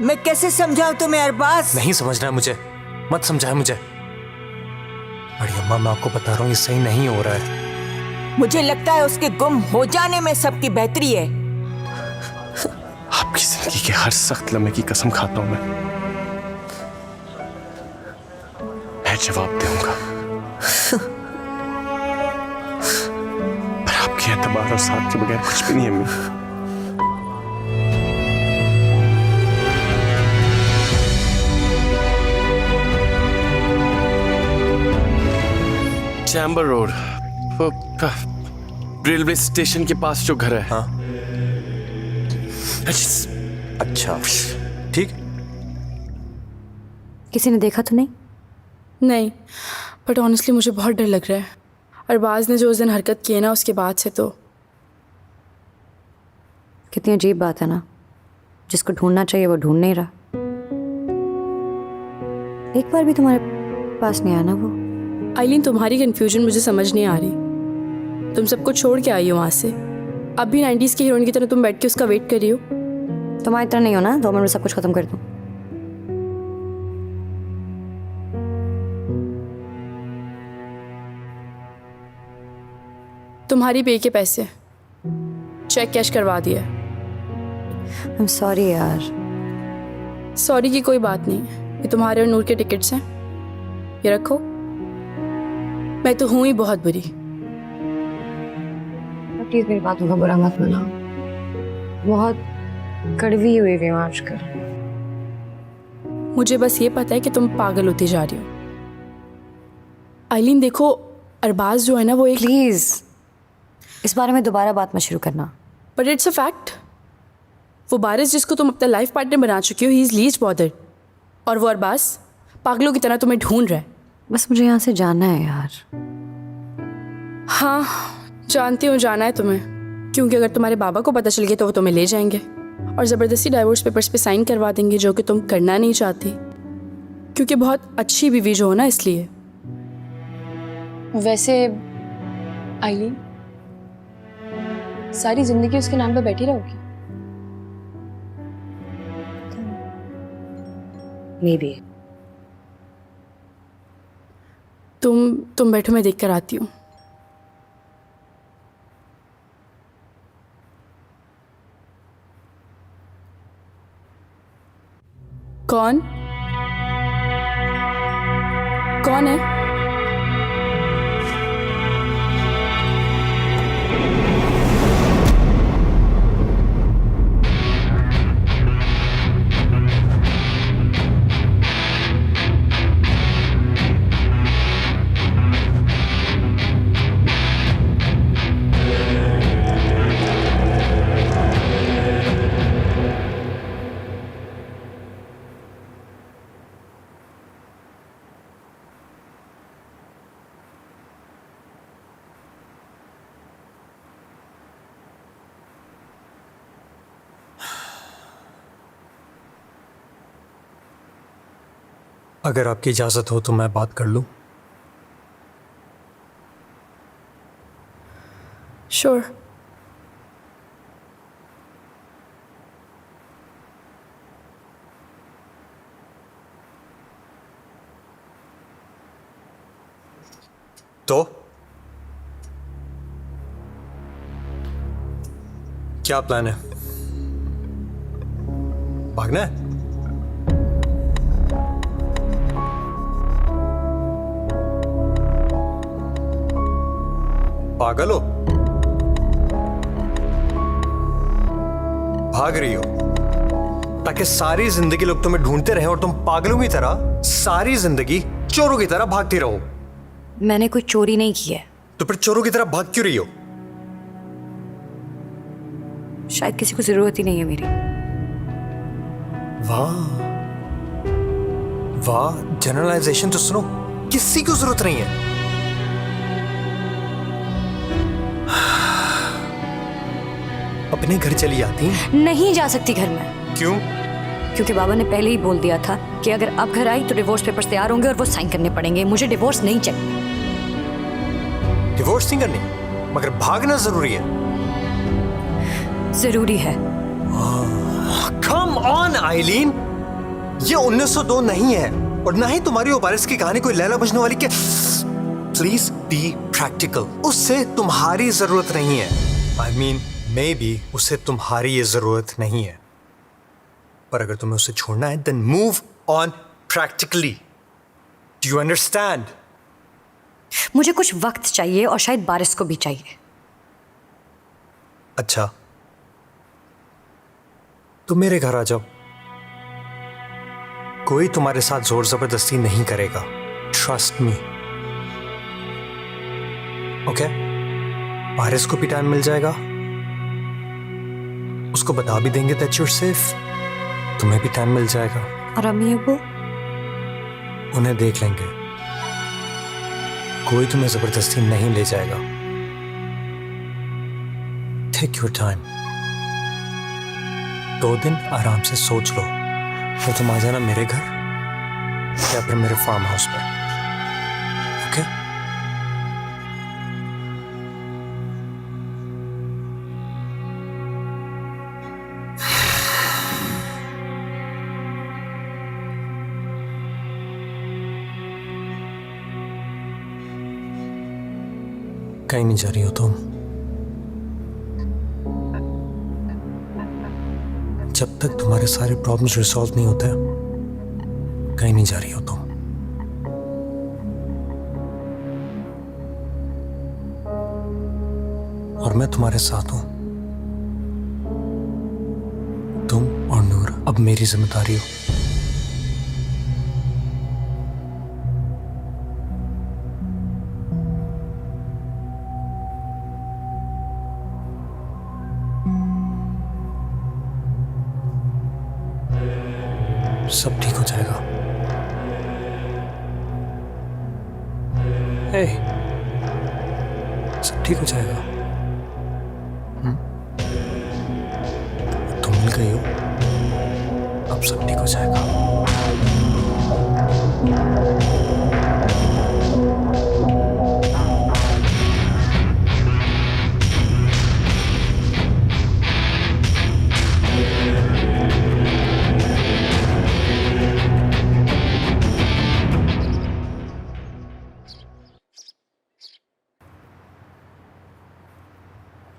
मैं कैसे समझाऊं तुम्हें अरबाज? नहीं समझना है मुझे, मत समझाए मुझे। बड़ी अम्मा, मैं आपको बता रहा हूँ ये सही नहीं हो रहा है। मुझे लगता है उसके गुम हो जाने में सबकी बेहतरी है। आपकी जिंदगी के हर सख्त लम्हे की कसम खाता हूं मैं जवाब दूंगा। पर आपके एतबार और साथ के बगैर कुछ भी नहीं है अम्मी। चैम्बर रोड, वो रेलवे स्टेशन के पास जो घर है। हाँ अच्छा ठीक। किसी ने देखा तो नहीं? नहीं, बट ऑनेस्टली मुझे बहुत डर लग रहा है। अरबाज ने जो उस दिन हरकत की है ना, उसके बाद से तो। कितनी अजीब बात है ना, जिसको ढूंढना चाहिए वो ढूंढ नहीं रहा। एक बार भी तुम्हारे पास नहीं आया ना वो। आइलिन, तुम्हारी कंफ्यूजन मुझे समझ नहीं आ रही। तुम सबको छोड़ के आई हो वहाँ से, अब भी 90s की हीरोइन की तरह तुम बैठ के उसका वेट कर रही हो। तुम्हारी तरह नहीं हो ना 2 मिनट में सब कुछ खत्म कर दूं। तुम्हारी पे के पैसे चेक कैश करवा दिया। I'm sorry यार। सॉरी की कोई बात नहीं, ये तुम्हारे और नूर के टिकट्स हैं, ये रखो। मैं तो हूं ही बहुत बुरी। प्लीज मेरी बातों का बुरा मत मनाओ, बहुत कड़वी हुई हुई हूं आजकल। मुझे बस ये पता है कि तुम पागल होती जा रही हो। आइलिन देखो, अरबाज जो है ना वो एक। प्लीज इस बारे में दोबारा बात मत शुरू करना। But it's a fact. वो बारिश जिसको तुम अपना लाइफ पार्टनर बना चुकी हो, ही इज लीस्ट बॉदर्ड, और वो अरबाज पागलों की तरह तुम्हें ढूंढ रहा है। बस मुझे यहाँ से जाना है यार। हाँ जानती हूँ जाना है तुम्हें, क्योंकि अगर तुम्हारे बाबा को पता चल गया तो वो तुम्हें ले जाएंगे और ज़बरदस्ती डाइवोर्स पेपर्स पे साइन करवा देंगे, जो कि तुम करना नहीं चाहती, क्योंकि बहुत अच्छी बीवी जो हो ना, इसलिए। वैसे आइलिन, सारी जिंदगी उसके नाम पे बैठी रहोगी? May be. तुम बैठो, मैं देख कर आती हूँ। कौन कौन है? अगर आपकी इजाजत हो तो मैं बात कर लूं? श्योर। तो क्या प्लान है? भागना है? पागल हो? भाग रही हो ताकि सारी जिंदगी लोग तुम्हें ढूंढते रहे और तुम पागलों की तरह सारी जिंदगी चोरों की तरह भागती रहो। मैंने कोई चोरी नहीं की है। तो फिर चोरों की तरह भाग क्यों रही हो? शायद किसी को जरूरत ही नहीं है मेरी। वाह वाह, जनरलाइजेशन तो सुनो, किसी को जरूरत नहीं है। अपने घर चली आती? नहीं जा सकती घर में। क्यों? क्योंकि बाबा ने पहले ही बोल दिया था कि अगर अब घर आई तो डिवोर्स पेपर्स तैयार होंगे और वो साइन करने पड़ेंगे। मुझे डिवोर्स नहीं चाहिए। डिवोर्स नहीं करनी, मगर भागना जरूरी है। जरूरी है। कम ऑन आइलीन, ये 1902 नहीं है और ना ही तुम्हारी ओबारिस की कहानी कोई लैला मजनू वाली के। Please be practical. उससे तुम्हारी जरूरत नहीं है। आई मीन मे बी उसे तुम्हारी ये जरूरत नहीं है, पर अगर तुम्हें उसे छोड़ना है then move on practically. Do you understand? मुझे कुछ वक्त चाहिए और शायद बारिश को भी चाहिए। अच्छा, तुम मेरे घर आ जाओ। कोई तुम्हारे साथ जोर जबरदस्ती नहीं करेगा। Trust me. ओके? बारिश को भी टाइम मिल जाएगा, उसको बता भी देंगे दैट यू आर सेफ। तुम्हें भी टाइम मिल जाएगा। और अम्मी अब्बू? उन्हें देख लेंगे। कोई तुम्हें जबरदस्ती नहीं ले जाएगा। Take your time. 2 दिन आराम से सोच लो, फिर तुम आ जाना मेरे घर या फिर मेरे फार्म हाउस पर। ओके? कहीं नहीं जा रही हो तुम। जब तक तुम्हारे सारे प्रॉब्लम्स रिसॉल्व नहीं होते कहीं नहीं जा रही हो तुम। और मैं तुम्हारे साथ हूं। तुम और नूर अब मेरी जिम्मेदारी हो। सब ठीक हो जाएगा। हे, सब ठीक हो जाएगा। तुम मिल गई हो, अब सब ठीक हो जाएगा।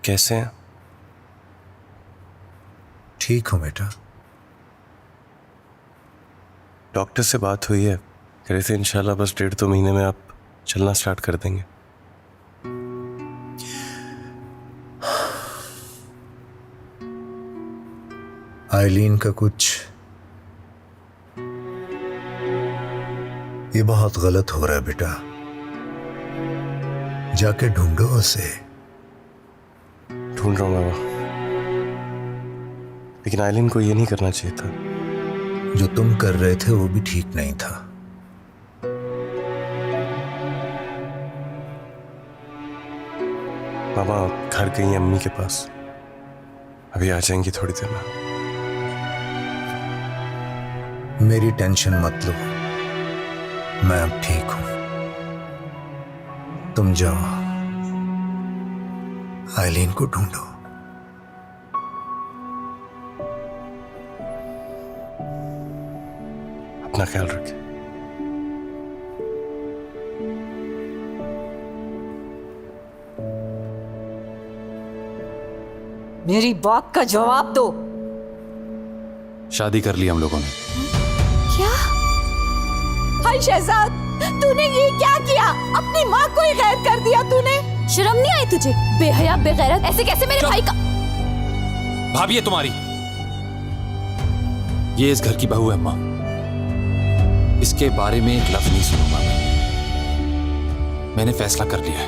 कैसे हैं? ठीक हूं बेटा। डॉक्टर से बात हुई है, कह रहे थे इंशाल्लाह बस 1.5-2 महीने में आप चलना स्टार्ट कर देंगे। आइलीन का कुछ ये बहुत गलत हो रहा है बेटा। जाके ढूंढो उसे। ढूंढ रहा हूँ बाबा, लेकिन आइलिन को ये नहीं करना चाहिए था। जो तुम कर रहे थे वो भी ठीक नहीं था। बाबा घर गई अम्मी के पास, अभी आ जाएंगी थोड़ी देर में। मेरी टेंशन मत लो, मैं अब ठीक हूं। तुम जाओ, आइलीन को ढूंढो। अपना ख्याल रखें। मेरी बात का जवाब दो। शादी कर ली हम लोगों ने। क्या? हाय शहजाद, तूने ये क्या किया? अपनी माँ को ही गैर कर दिया तूने। शर्म नहीं आई तुझे? बेहया बेगैरत, ऐसे कैसे मेरे भाई का? भाभी है तुम्हारी, ये इस घर की बहू है माँ। इसके बारे में एक लफ्ज नहीं सुनूंगा मैं। मैंने फैसला कर लिया है,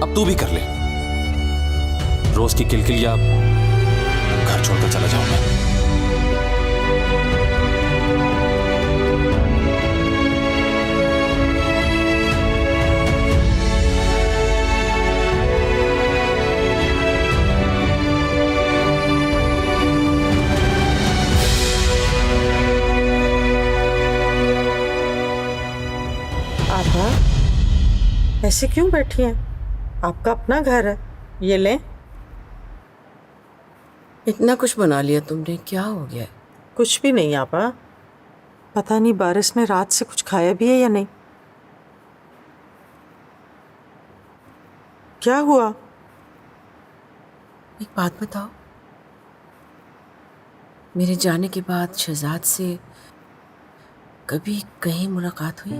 अब तू भी कर ले। रोज की किलकिलिया घर छोड़कर चला जाऊं मैं। आभा, ऐसे क्यों बैठी हैं? आपका अपना घर है, ये लें। इतना कुछ बना लिया तुमने, क्या हो गया? कुछ भी नहीं आभा, पता नहीं बारिश ने रात से कुछ खाया भी है या नहीं। क्या हुआ? एक बात बताओ, मेरे जाने के बाद शहजाद से कभी कहीं मुलाकात हुई?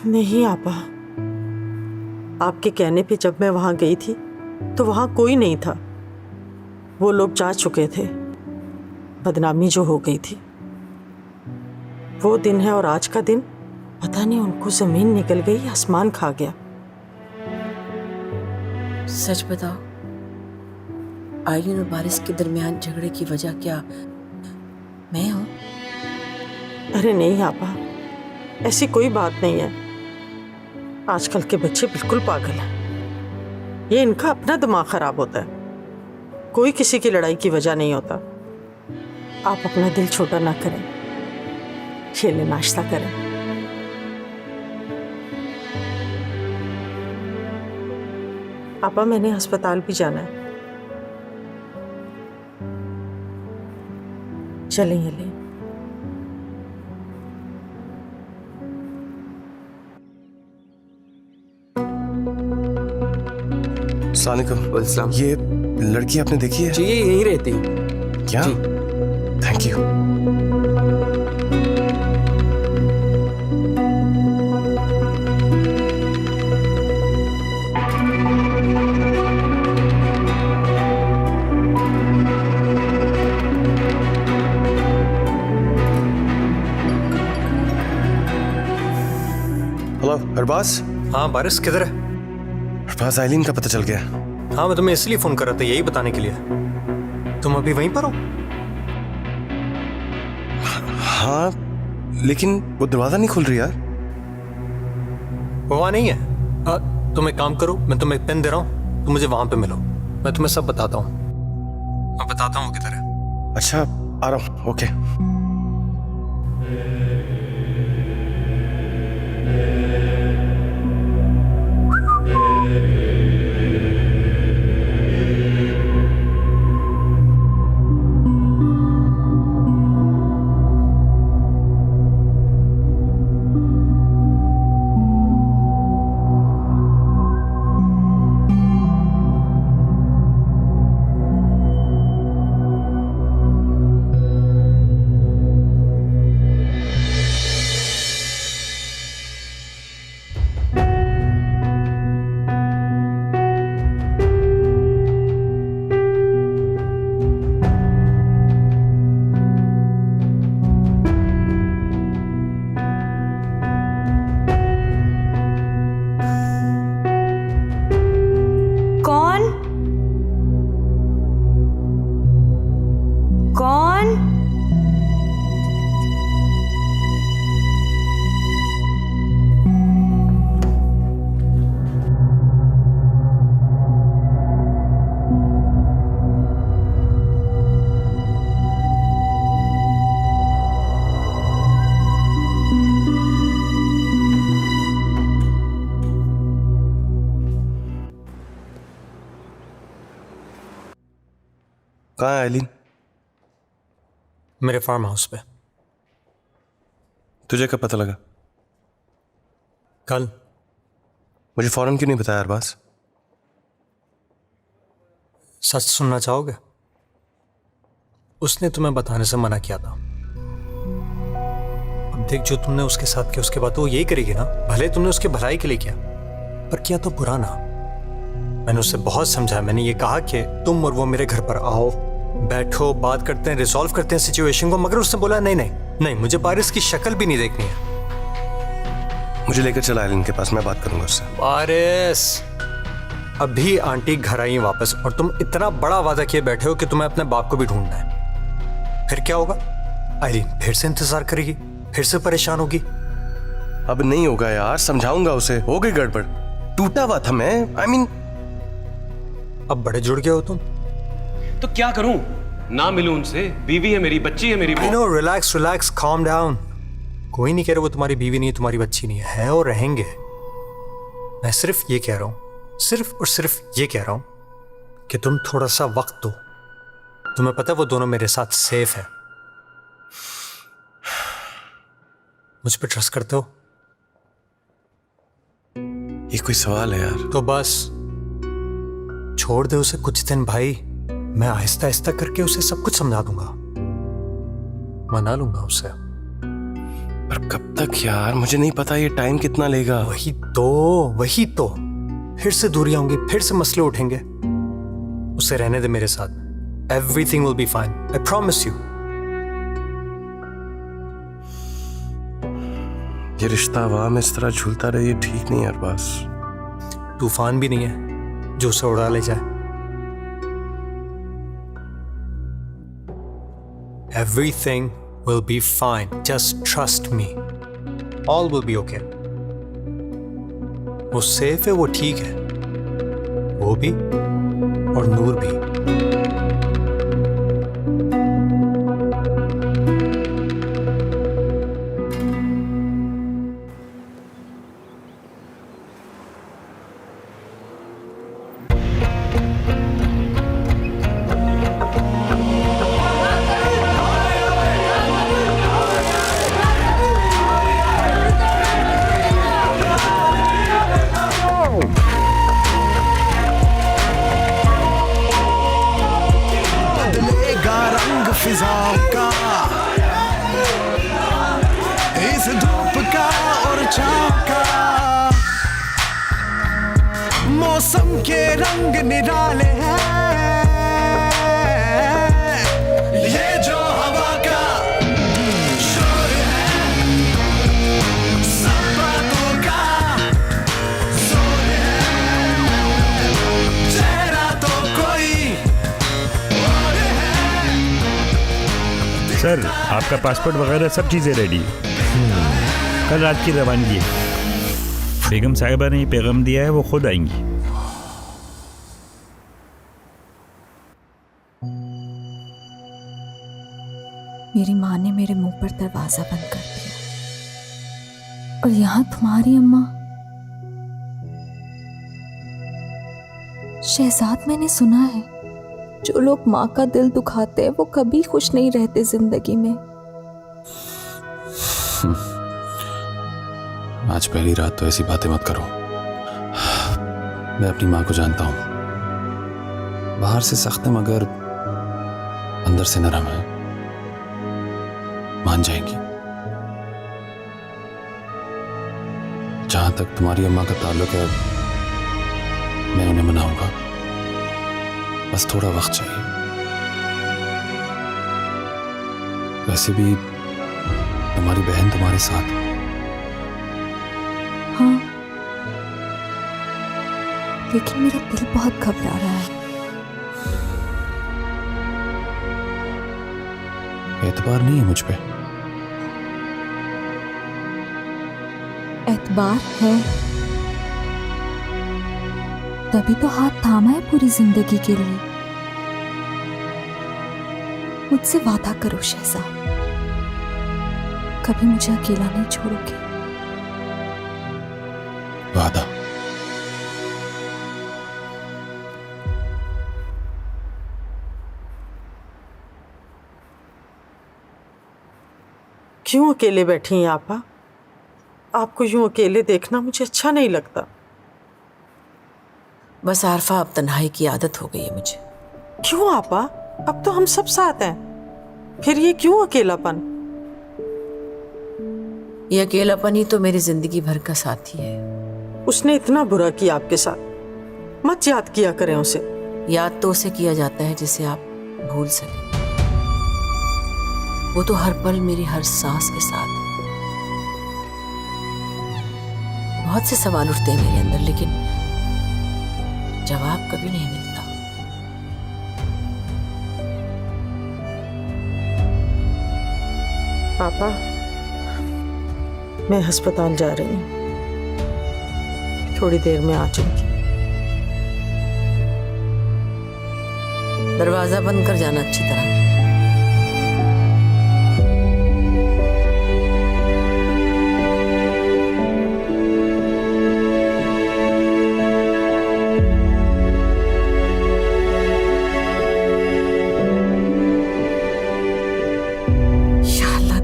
नहीं आपा, आपके कहने पे जब मैं वहां गई थी तो वहां कोई नहीं था। वो लोग जा चुके थे, बदनामी जो हो गई थी। वो दिन है और आज का दिन, पता नहीं उनको जमीन निकल गई, आसमान खा गया। सच बताओ, आइलिन और बारिश के दरमियान झगड़े की वजह क्या मैं हूं? अरे नहीं आपा, ऐसी कोई बात नहीं है। आजकल के बच्चे बिल्कुल पागल हैं। ये इनका अपना दिमाग खराब होता है, कोई किसी की लड़ाई की वजह नहीं होता। आप अपना दिल छोटा ना करें, खेले नाश्ता करें। आपा मैंने अस्पताल भी जाना है, चलें चलें। अस्सलाम। ये लड़की आपने देखी है? जी ये यहीं रहती है। क्या? Thank you. हेलो अरबाज। हाँ बारिश किधर है? अरबाज, आइलिन का पता चल गया। हाँ मैं तुम्हें इसलिए फोन कर रहा था, यही बताने के लिए। तुम अभी वहीं पर हो? हाँ लेकिन वो दरवाजा नहीं खुल रही यार। वो वहाँ नहीं है। तुम एक काम करो, मैं तुम्हें एक पेन दे रहा हूँ, तुम मुझे वहां पे मिलो, मैं तुम्हें सब बताता हूँ। मैं बताता हूँ किधर है। अच्छा आ रहा हूँ। ओके। कहाँ है आइलिन? मेरे फार्म हाउस पे। तुझे कब पता लगा? कल। मुझे फौरन क्यों नहीं बताया अरबाज? सच सुनना चाहोगे? उसने तुम्हें बताने से मना किया था। अब देख, जो तुमने उसके साथ किया उसके बाद तो वो यही करेगी ना। भले तुमने उसके भलाई के लिए किया, पर किया तो बुरा ना। मैंने उससे बहुत समझाया, मैंने ये कहा कि तुम और वो मेरे घर पर आओ, बैठो, बात करते हैं, रिजॉल्व करते हैं सिचुएशन को, मगर उसने बोला नहीं नहीं नहीं, मुझे बारिश की शक्ल भी नहीं देखनी है। मुझे लेकर चला आइलिन के पास, मैं बात करूंगा उससे। बारिश, अभी आंटी घर आई वापस और तुम इतना बड़ा वादा किए बैठे हो कि तुम्हें अपने बाप को भी ढूंढना है। फिर क्या होगा? आइलिन फिर से इंतजार करेगी, फिर से परेशान होगी। अब नहीं होगा यार, समझाऊंगा उसे। हो गई गड़बड़, टूटा हुआ था मैं। I mean, अब बड़े जुड़ गए हो तुम। तो क्या करूं? ना मिलूं उनसे, बीवी है मेरी, बच्ची है मेरी। No, relax relax, calm down. कोई नहीं कह रहा वो तुम्हारी बीवी नहीं है, तुम्हारी बच्ची नहीं है और रहेंगे। मैं सिर्फ ये कह रहा हूं, सिर्फ और सिर्फ ये कह रहा हूं कि तुम थोड़ा सा वक्त दो। तुम्हें पता है वो दोनों मेरे साथ सेफ है। मुझ पे ट्रस्ट करते हो? ये कोई सवाल है यार? तो बस छोड़ दे उसे कुछ दिन भाई। मैं आहिस्ता आहिस्ता करके उसे सब कुछ समझा दूंगा, मना लूंगा उसे। पर कब तक यार? मुझे नहीं पता ये टाइम कितना लेगा। वही तो फिर से दूरियां होंगी, फिर से मसले उठेंगे। उसे रहने दे मेरे साथ। Everything will be fine, I promise you. ये रिश्ता हवा में इस तरह झूलता रहे, ये ठीक नहीं है अरबाज। तूफान भी नहीं है जो उसे उड़ा ले जाए। Everything will be fine. Just trust me. All will be okay. वो सेफ है, वो ठीक है, वो भी और नूर भी। फिजाओं का, इस धूप का और छाँव का, मौसम के रंग निराले हैं। ये जो हवा का शोर है, सब बातों का जोर है, चेहरा तो कोई और है। सर, आपका पासपोर्ट वगैरह सब चीज़ें रेडी। कल रात की रवानगी है। बेगम साहिबा ने पैगाम दिया है, वो खुद आएंगी। मेरी माँ ने मेरे मुंह पर दरवाजा बंद कर दिया और यहाँ तुम्हारी अम्मा। शहजाद, मैंने सुना है जो लोग माँ का दिल दुखाते हैं वो कभी खुश नहीं रहते जिंदगी में। आज पहली रात तो ऐसी बातें मत करो। मैं अपनी माँ को जानता हूं, बाहर से सख्त है मगर अंदर से नरम है। मान जाएंगी। जहां तक तुम्हारी अम्मा का ताल्लुक है, मैं उन्हें मनाऊंगा। बस थोड़ा वक्त चाहिए। वैसे भी तुम्हारी बहन तुम्हारे साथ है। हाँ, लेकिन मेरा दिल बहुत घबरा रहा है। एतबार नहीं है मुझ पे? एतबार है, तभी तो हाथ थामा है पूरी जिंदगी के लिए। मुझसे वादा करो शहजाद, कभी मुझे अकेला नहीं छोड़ोगे। वादा? क्यों अकेले बैठी हैं आपा? आपको यूं अकेले देखना मुझे अच्छा नहीं लगता। बस आरफा, अब तन्हाई की आदत हो गई है मुझे। क्यों आपा? अब तो हम सब साथ हैं, फिर ये क्यों अकेलापन? ये अकेलापन ही तो मेरी जिंदगी भर का साथी है। उसने इतना बुरा किया आपके साथ, मत याद किया करें उसे। याद तो उसे किया जाता है जिसे आप भूल सकें। वो तो हर पल मेरी हर सांस के साथ है। बहुत से सवाल उठते हैं मेरे अंदर, लेकिन जवाब कभी नहीं मिलता। पापा, मैं अस्पताल जा रही हूँ, थोड़ी देर में आ जाऊंगी। दरवाजा बंद कर जाना अच्छी तरह।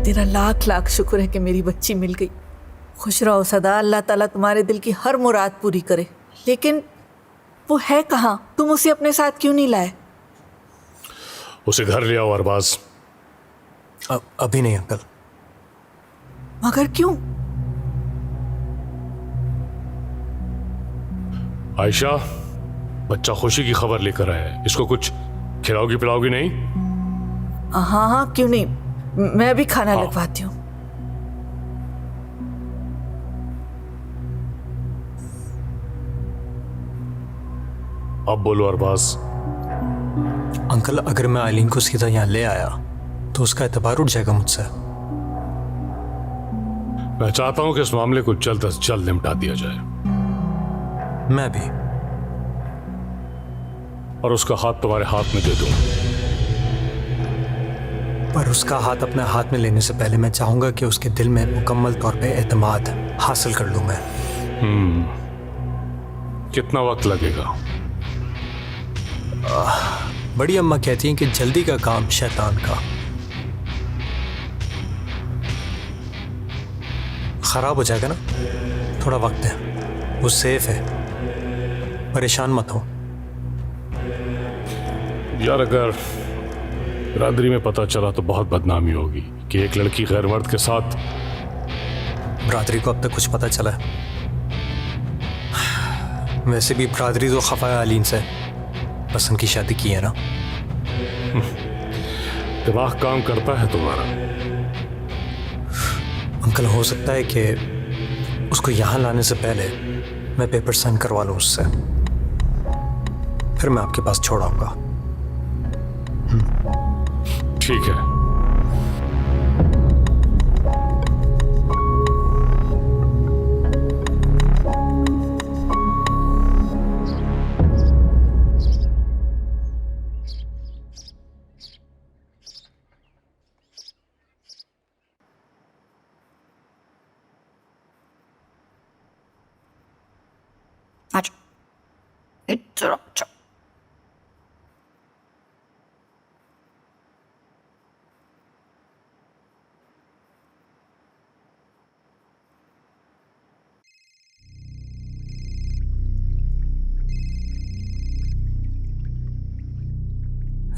तेरा लाख लाख शुक्र है कि मेरी बच्ची मिल गई। खुश रहो सदा, अल्लाह ताला तुम्हारे दिल की हर मुराद पूरी करे। लेकिन वो है कहाँ? तुम उसे अपने साथ क्यों नहीं लाए? उसे घर ले आओ अरबाज। अभी नहीं अंकल। मगर क्यों? आयशा, बच्चा खुशी की खबर लेकर आया है, इसको कुछ खिलाओगी पिलाओगी नहीं? हाँ हाँ, क्यों नहीं, मैं भी खाना लगवाती हूँ। अब बोलो अरबाज। अंकल, अगर मैं आइलीन को सीधा यहाँ ले आया तो उसका एतबार उठ जाएगा मुझसे। मैं चाहता हूं कि इस मामले को जल्द से जल्द निपटा दिया जाए। मैं भी। और उसका हाथ तुम्हारे हाथ में दे दूं। पर उसका हाथ अपने हाथ में लेने से पहले मैं चाहूंगा कि उसके दिल में मुकम्मल तौर पे एतमाद हासिल कर लूं मैं। कितना वक्त लगेगा? बड़ी अम्मा कहती हैं कि जल्दी का काम शैतान का। खराब हो जाएगा ना, थोड़ा वक्त है, वो सेफ है, परेशान मत हो। यार, अगर बिरादरी में पता चला तो बहुत बदनामी होगी कि एक लड़की गैर मर्द के साथ। बिरादरी को अब तक कुछ पता चला है? वैसे भी बिरादरी तो खफा है आलीन से, पसंद की शादी की है ना। दिमाग काम करता है तुम्हारा। अंकल, हो सकता है कि उसको यहाँ लाने से पहले मैं पेपर साइन करवा लूँ उससे, फिर मैं आपके पास छोड़ आऊंगा। ठीक है।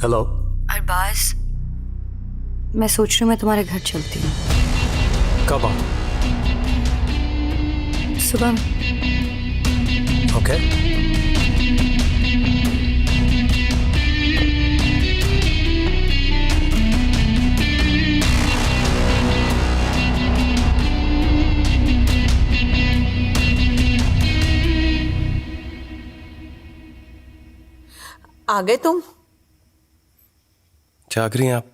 हेलो अरबाज, मैं सोच रही हूँ मैं तुम्हारे घर चलती हूँ। कब आऊँ? सुबह में। ओके। आ गए तुम? जाग रही हैं आप?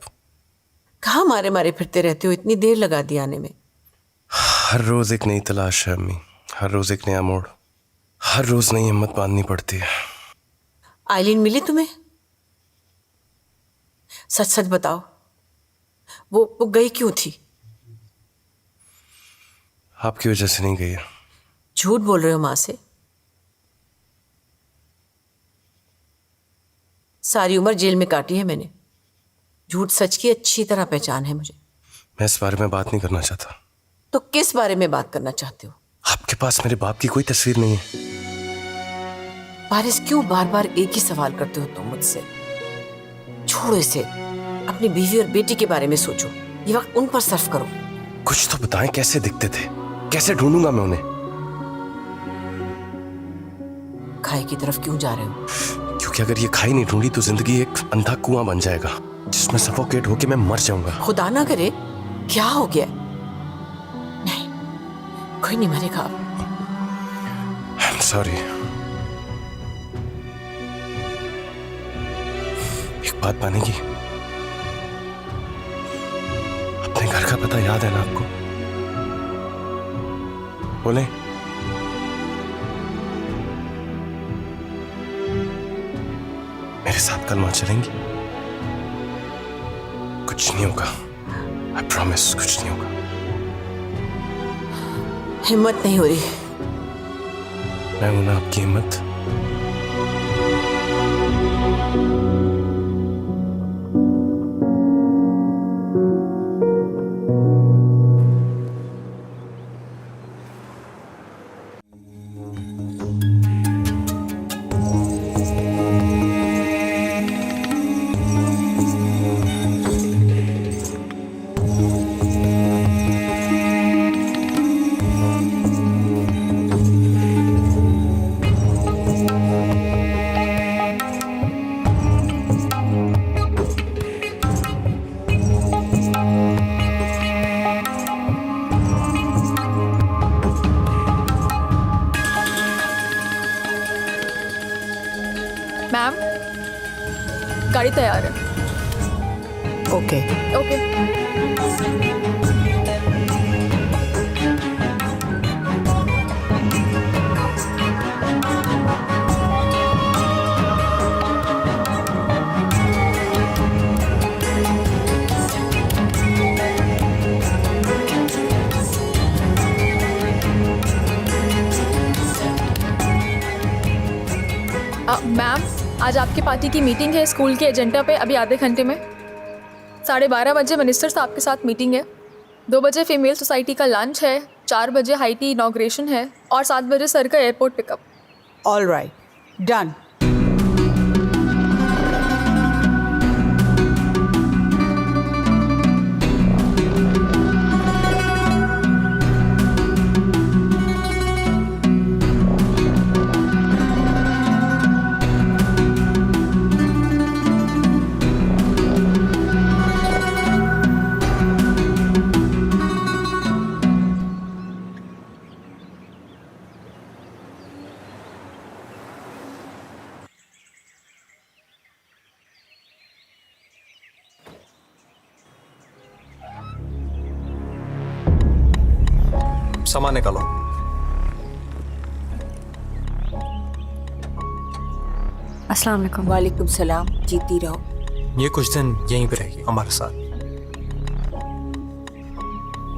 कहाँ मारे मारे फिरते रहते हो, इतनी देर लगा दी आने में। हर रोज एक नई तलाश है अम्मी, हर रोज एक नया मोड़, हर रोज नई हिम्मत बांधनी पड़ती है। आइलीन मिली तुम्हें? सच सच बताओ, वो गई क्यों थी? आपकी वजह से नहीं गई है। झूठ बोल रहे हो माँ से? सारी उम्र जेल में काटी है मैंने, झूठ सच की अच्छी तरह पहचान है मुझे। मैं इस बारे में बात नहीं करना चाहता। तो किस बारे में बात करना चाहते हो? आपके पास मेरे बाप की कोई तस्वीर नहीं है। पारिस, क्यों बार बार एक ही सवाल करते हो तुम मुझसे? छोड़ो इसे, अपनी बीवी और बेटी के बारे में सोचो, ये वक्त उन पर सर्फ करो। कुछ तो बताएं, कैसे दिखते थे, कैसे ढूंढूंगा मैं उन्हें? खाई की तरफ क्यों जा रहे हो? क्योंकि अगर ये खाई नहीं ढूंढी तो जिंदगी एक अंधा कुआं बन जाएगा जिसमें सफोकेट होके मैं मर जाऊंगा। खुदा ना करे, क्या हो गया? नहीं, कोई नहीं मरेगा। I'm sorry। एक बात मानेगी, अपने घर का पता याद है ना आपको? बोले। मेरे साथ कल वहां चलेंगी? कुछ नहीं होगा, I promise, कुछ नहीं होगा। हिम्मत नहीं हो रही। मैं हूं ना आपकी हिम्मत। गाड़ी तैयार है। Okay okay. मैम, आज आपकी पार्टी की मीटिंग है स्कूल के एजेंडा पे अभी आधे घंटे में। 12:30 बजे मिनिस्टर साहब के साथ मीटिंग है, 2 बजे फीमेल सोसाइटी का लंच है, 4 बजे हाई टी इनाग्रेशन है और 7 बजे सर का airport pickup. All right, done. सामान निकालो। अस्सलाम वालेकुम। वालेकुम सलाम, जीती रहो। ये कुछ दिन यहीं पे रहेगी हमारे साथ।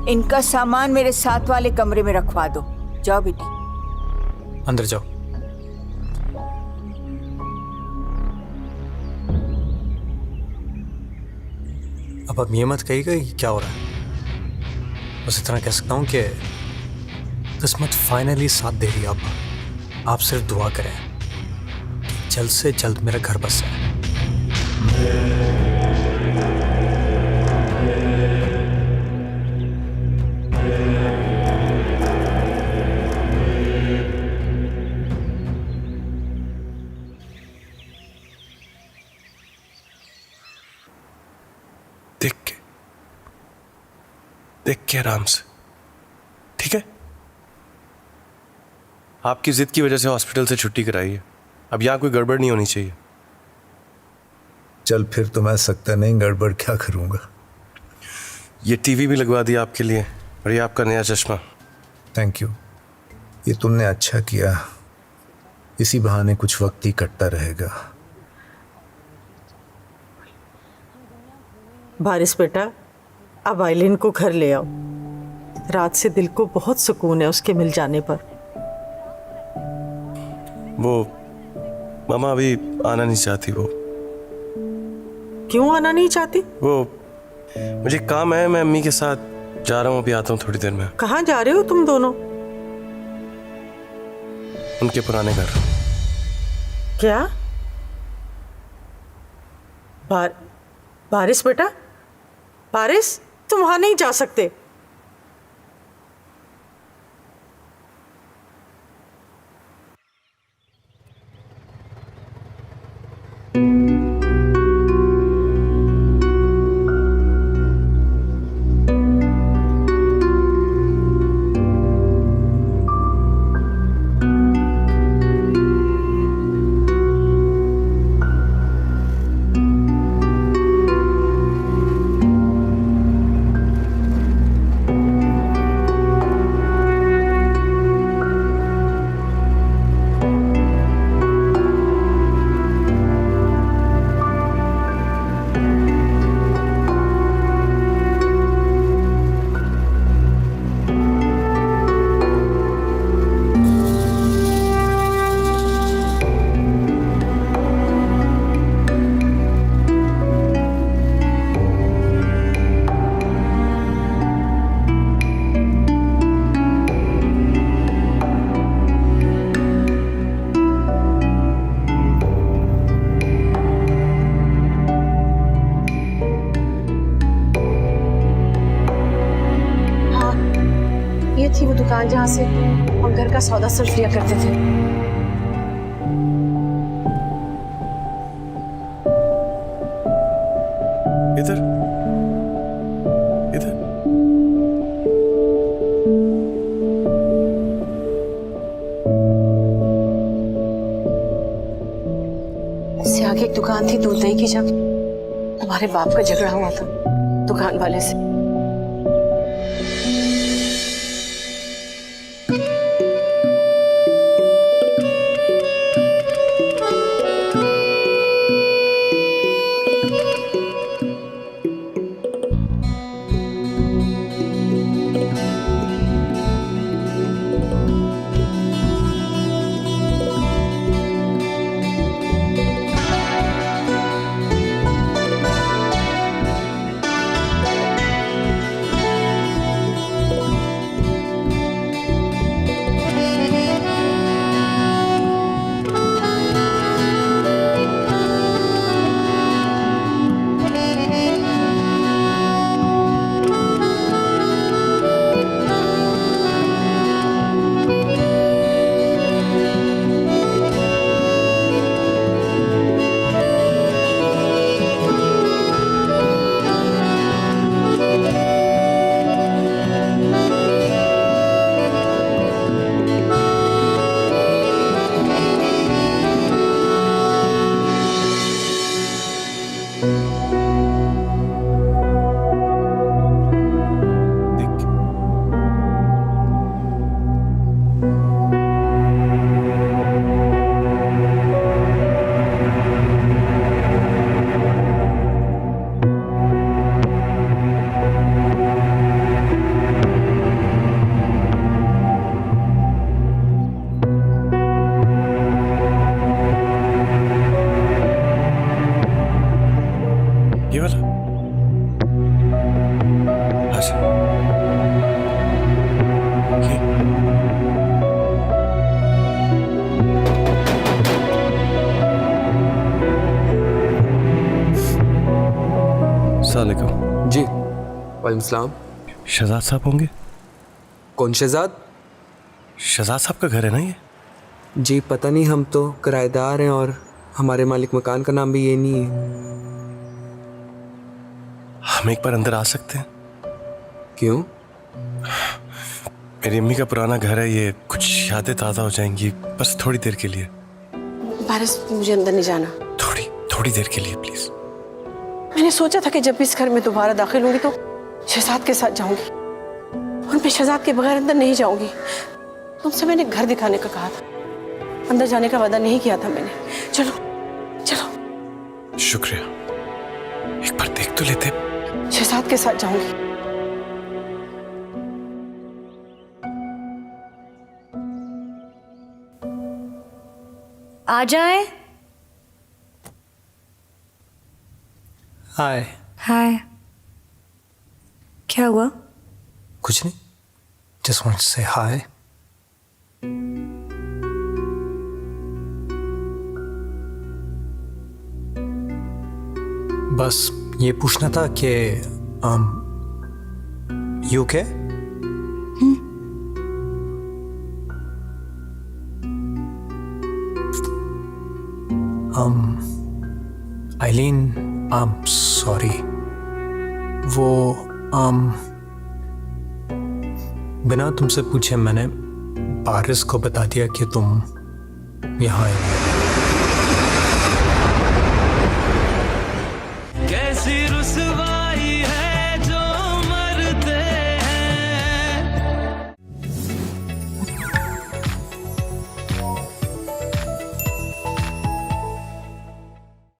इनका सामान मेरे साथ वाले कमरे में रखवा दो। जाओ बेटी। अंदर जाओ। अब आप ये मत कहिएगा कि क्या हो रहा है। बस इतना कह सकता हूँ कि किस्मत फाइनली साथ दे रही है। आप सिर्फ दुआ करें कि जल्द से जल्द मेरा घर बस जाए। देख के आराम से, ठीक है? आपकी जिद की वजह से हॉस्पिटल से छुट्टी कराई है। अब यहाँ कोई गड़बड़ नहीं होनी चाहिए। चल फिर तो मैं सकता नहीं, गड़बड़ क्या करूँगा। ये टीवी भी लगवा दिया आपके लिए और ये आपका नया चश्मा। थैंक यू, ये तुमने अच्छा किया। इसी बहाने कुछ वक्त ही कटता रहेगा। बारिश बेटा, अब आइलिन को घर ले आओ। रात से दिल को बहुत सुकून है उसके मिल जाने पर। वो मामा अभी आना नहीं चाहती। वो क्यों आना नहीं चाहती? वो मुझे काम है, मैं अम्मी के साथ जा रहा हूँ, अभी आता हूँ थोड़ी देर में। कहाँ जा रहे हो तुम दोनों? उनके पुराने घर। क्या? बारिश बेटा, बारिश, तुम वहां नहीं जा सकते। थी वो दुकान जहाँ से हम घर का सौदा सिर्फ लिया करते थे। इधर इधर इससे आगे एक दुकान दुकान थी दूध दही की जब तुम्हारे बाप का झगड़ा हुआ था दुकान वाले से। ये वाला अच्छा ये अस्सलामुअलैकुम। जी वालेकुम सलाम। शहजाद साहब होंगे? कौन शहजाद? शहजाद साहब का घर है ना ये? जी पता नहीं, हम तो किराएदार हैं और हमारे मालिक मकान का नाम भी ये नहीं है। हम एक बार अंदर आ सकते हैं? क्यों? मेरी अम्मी का पुराना घर है, ये कुछ यादें ताज़ा हो जाएंगी, बस थोड़ी देर के लिए। पारस मुझे अंदर नहीं जाना। थोड़ी देर के लिए प्लीज। मैंने सोचा था कि जब भी इस घर में दोबारा दाखिल होंगी तो शहजाद के साथ जाऊंगी, और मैं शहजाद के बगैर अंदर नहीं जाऊंगी। तुमसे मैंने घर दिखाने का कहा था, अंदर जाने का वादा नहीं किया था मैंने। चलो चलो। शुक्रिया, एक बार देख तो लेते। शहजाद के साथ जाऊंगी। आ जाए। हाय। हाय। क्या हुआ? कुछ नहीं, जस्ट वांट टू से हाय। बस ये पूछना था कि यू ओके? आइलीन, सॉरी, वो बिना तुमसे पूछे मैंने पारिस को बता दिया कि तुम यहाँ आए। कैसी रुसवा